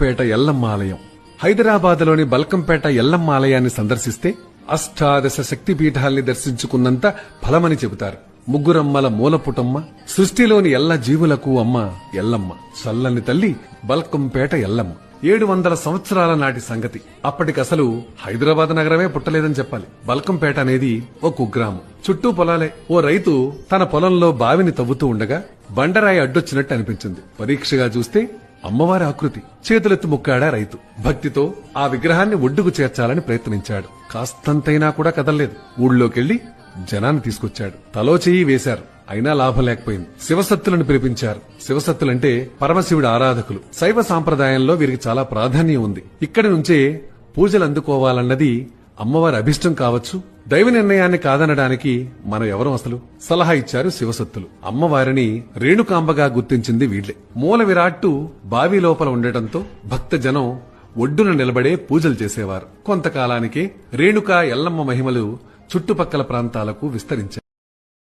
పేట ఎల్లమ్మ ఆలయం. హైదరాబాద్లోని బల్కంపేట ఎల్లమ్మ ఆలయాన్ని సందర్శిస్తే అష్టాదశ శక్తిపీఠాల్ని దర్శించుకున్నంత ఫలమని చెబుతారు. ముగ్గురమ్మల మూలపుటమ్మ, సృష్టిలోని ఎల్ల జీవులకు అమ్మ ఎల్లమ్మ, చల్లని తల్లి బల్కంపేట ఎల్లమ్మ. 700 సంవత్సరాల నాటి సంగతి. అప్పటికసలు హైదరాబాద్ నగరమే పుట్టలేదని చెప్పాలి. బల్కంపేట అనేది ఓ కుగ్రామం, చుట్టూ పొలాలే. ఓ రైతు తన పొలంలో బావిని తవ్వుతూ ఉండగా బండరాయి అడ్డొచ్చినట్టు అనిపించింది. పరీక్షగా చూస్తే అమ్మవారి ఆకృతి. చేతులెత్తి మొక్కాడా రైతు. భక్తితో ఆ విగ్రహాన్ని ఒడ్డుకు చేర్చాలని ప్రయత్నించాడు. కాస్తంతైనా కూడా కదల్లేదు. ఊళ్ళోకెళ్లి జనాన్ని తీసుకొచ్చాడు. తలో చెయ్యి వేశారు. అయినా లాభం లేకపోయింది. శివసత్తులను పిలిపించారు. శివసత్తులంటే పరమశివుడి ఆరాధకులు. శైవ సాంప్రదాయంలో వీరికి చాలా ప్రాధాన్యం ఉంది. ఇక్కడి నుంచే పూజలు అందుకోవాలన్నది అమ్మవారి అభిష్టం కావచ్చు. దైవ నిర్ణయాన్ని కాదనడానికి మనం ఎవరం అసలు? సలహా ఇచ్చారు శివసత్తులు. అమ్మవారిని రేణుకాంబగా గుర్తించింది వీళ్లే. మూల విరాట్టు బావి లోపల ఉండటంతో భక్త జనం ఒడ్డున నిలబడే పూజలు చేసేవారు. కొంతకాలానికే రేణుకా ఎల్లమ్మ మహిమలు చుట్టుపక్కల ప్రాంతాలకు విస్తరించాయి.